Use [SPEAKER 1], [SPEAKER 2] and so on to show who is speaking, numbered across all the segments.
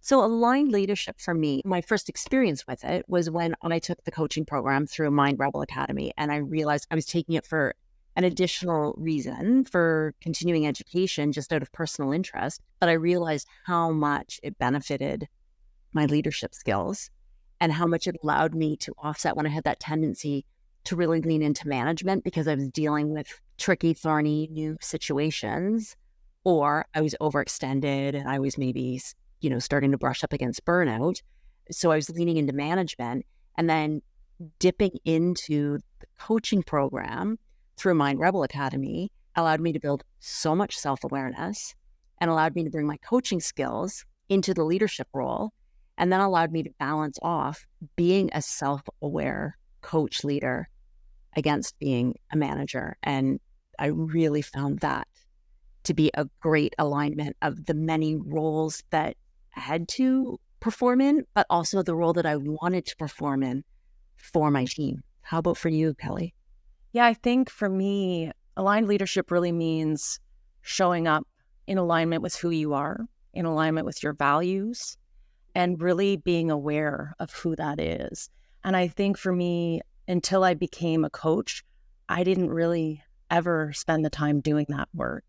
[SPEAKER 1] So aligned leadership for me, my first experience with it was when I took the coaching program through Mind Rebel Academy, and I realized I was taking it for an additional reason for continuing education just out of personal interest. But I realized how much it benefited my leadership skills and how much it allowed me to offset when I had that tendency to really lean into management because I was dealing with tricky, thorny new situations, or I was overextended and I was maybe starting to brush up against burnout. So I was leaning into management, and then dipping into the coaching program through Mind Rebel Academy allowed me to build so much self-awareness and allowed me to bring my coaching skills into the leadership role, and then allowed me to balance off being a self-aware coach leader against being a manager. And I really found that to be a great alignment of the many roles that I had to perform in, but also the role that I wanted to perform in for my team. How about for you, Kelly?
[SPEAKER 2] Yeah, I think for me, aligned leadership really means showing up in alignment with who you are, in alignment with your values, and really being aware of who that is. And I think for me, until I became a coach, I didn't really ever spend the time doing that work.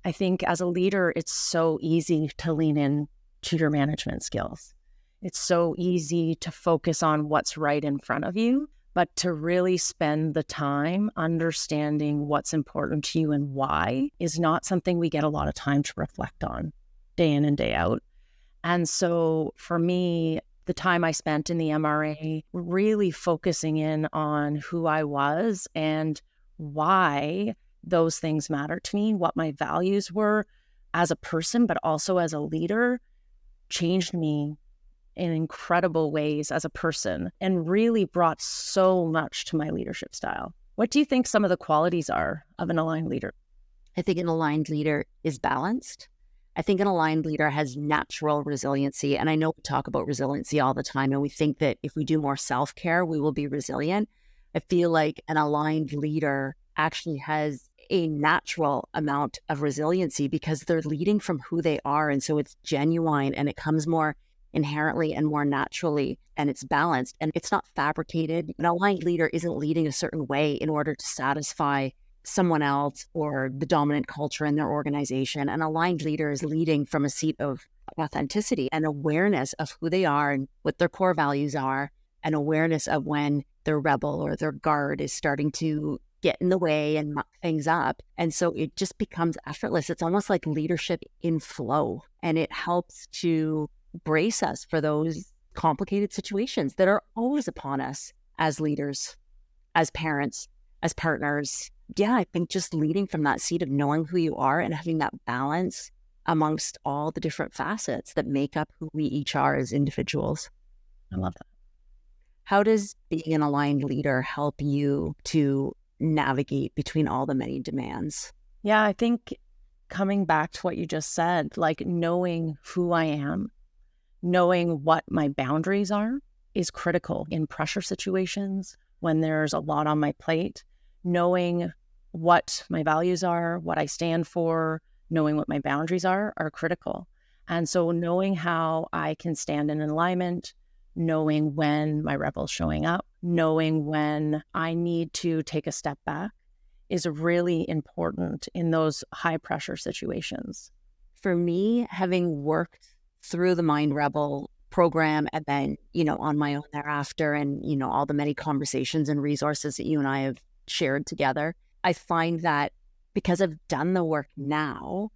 [SPEAKER 2] I think as a leader, it's so easy to lean in to your management skills. It's so easy to focus on what's right in front of you, but to really spend the time understanding what's important to you and why is not something we get a lot of time to reflect on day in and day out. And so for me, the time I spent in the MRA, really focusing in on who I was and why those things matter to me, what my values were as a person, but also as a leader, changed me in incredible ways as a person and really brought so much to my leadership style. What do you think some of the qualities are of an aligned leader?
[SPEAKER 1] I think an aligned leader is balanced. I think an aligned leader has natural resiliency. And I know we talk about resiliency all the time, and we think that if we do more self-care, we will be resilient. I feel like an aligned leader actually has a natural amount of resiliency because they're leading from who they are. And so it's genuine and it comes more inherently and more naturally, and it's balanced and it's not fabricated. An aligned leader isn't leading a certain way in order to satisfy someone else or the dominant culture in their organization. An aligned leader is leading from a seat of authenticity and awareness of who they are and what their core values are, and awareness of when their rebel or their guard is starting to get in the way and muck things up. And so it just becomes effortless. It's almost like leadership in flow, and it helps to brace us for those complicated situations that are always upon us as leaders, as parents, as partners. Yeah, I think just leading from that seat of knowing who you are and having that balance amongst all the different facets that make up who we each are as individuals.
[SPEAKER 2] I love that.
[SPEAKER 1] How does being an aligned leader help you to navigate between all the many demands?
[SPEAKER 2] Yeah, I think coming back to what you just said, like knowing who I am, knowing what my boundaries are is critical in pressure situations when there's a lot on my plate. Knowing what my values are, what I stand for, knowing what my boundaries are critical. And so knowing how I can stand in alignment, knowing when my rebel's showing up, knowing when I need to take a step back is really important in those high pressure situations.
[SPEAKER 1] For me, having worked through the Mind Rebel program and then, on my own thereafter, and, all the many conversations and resources that you and I have shared together, I find that because I've done the work now,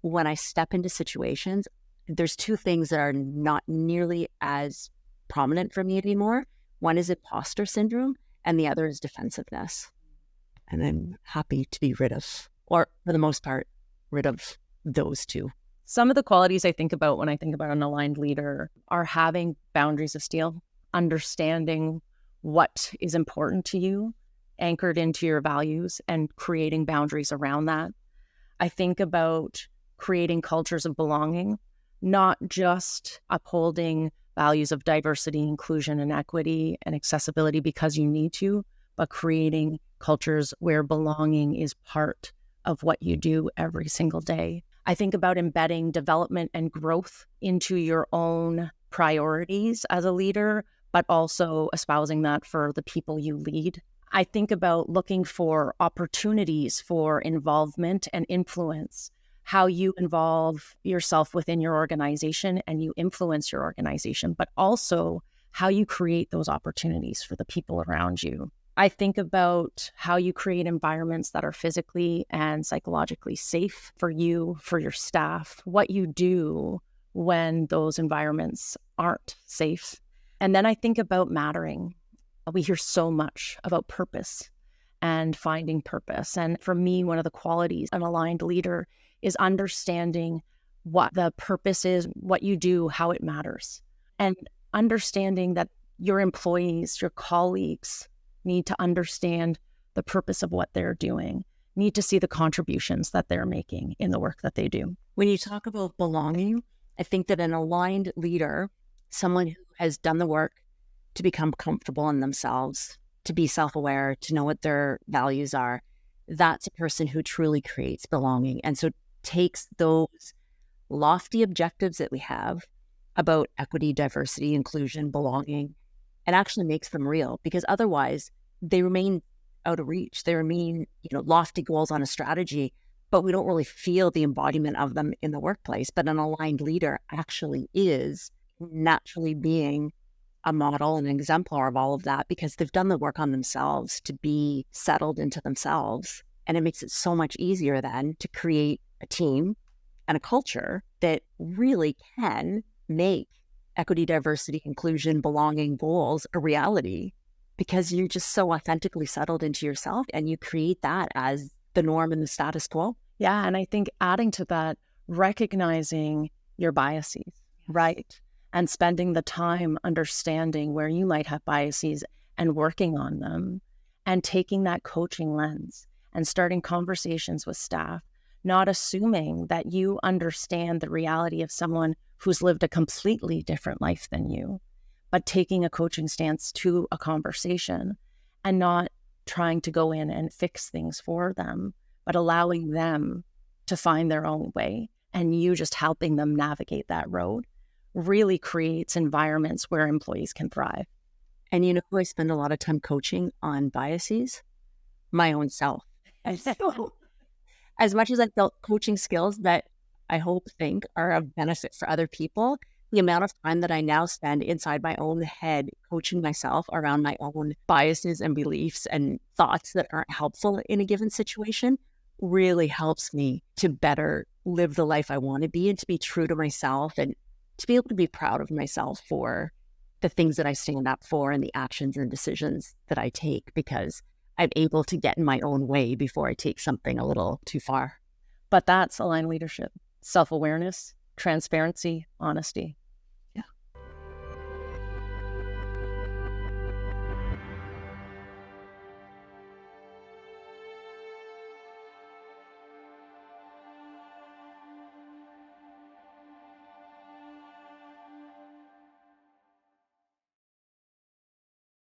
[SPEAKER 1] when I step into situations, there's two things that are not nearly as prominent for me anymore. One is imposter syndrome, and the other is defensiveness. And I'm happy to be rid of, or for the most part, rid of those two.
[SPEAKER 2] Some of the qualities I think about when I think about an aligned leader are having boundaries of steel, understanding what is important to you, anchored into your values, and creating boundaries around that. I think about creating cultures of belonging, not just upholding values of diversity, inclusion, and equity and accessibility because you need to, but creating cultures where belonging is part of what you do every single day. I think about embedding development and growth into your own priorities as a leader, but also espousing that for the people you lead. I think about looking for opportunities for involvement and influence, how you involve yourself within your organization and you influence your organization, but also how you create those opportunities for the people around you. I think about how you create environments that are physically and psychologically safe for you, for your staff, what you do when those environments aren't safe. And then I think about mattering. We hear so much about purpose and finding purpose. And for me, one of the qualities of an aligned leader is understanding what the purpose is, what you do, how it matters, and understanding that your employees, your colleagues need to understand the purpose of what they're doing, need to see the contributions that they're making in the work that they do.
[SPEAKER 1] When you talk about belonging, I think that an aligned leader, someone who has done the work to become comfortable in themselves, to be self-aware, to know what their values are, that's a person who truly creates belonging. And so takes those lofty objectives that we have about equity, diversity, inclusion, belonging, and actually makes them real, because otherwise they remain out of reach. They remain, lofty goals on a strategy, but we don't really feel the embodiment of them in the workplace. But an aligned leader actually is naturally being a model and an exemplar of all of that, because they've done the work on themselves to be settled into themselves. And it makes it so much easier then to create a team and a culture that really can make equity, diversity, inclusion, belonging goals a reality, because you're just so authentically settled into yourself and you create that as the norm and the status quo.
[SPEAKER 2] Yeah. And I think adding to that, recognizing your biases, right? And spending the time understanding where you might have biases and working on them, and taking that coaching lens and starting conversations with staff, not assuming that you understand the reality of someone who's lived a completely different life than you, but taking a coaching stance to a conversation and not trying to go in and fix things for them, but allowing them to find their own way and you just helping them navigate that road really creates environments where employees can thrive.
[SPEAKER 1] And you know who I spend a lot of time coaching on biases? My own self. And so, as much as I've built coaching skills that I think are of benefit for other people, the amount of time that I now spend inside my own head coaching myself around my own biases and beliefs and thoughts that aren't helpful in a given situation really helps me to better live the life I want to be and to be true to myself and to be able to be proud of myself for the things that I stand up for and the actions and decisions that I take, because I'm able to get in my own way before I take something a little too far.
[SPEAKER 2] But that's aligned leadership: self-awareness, transparency, honesty.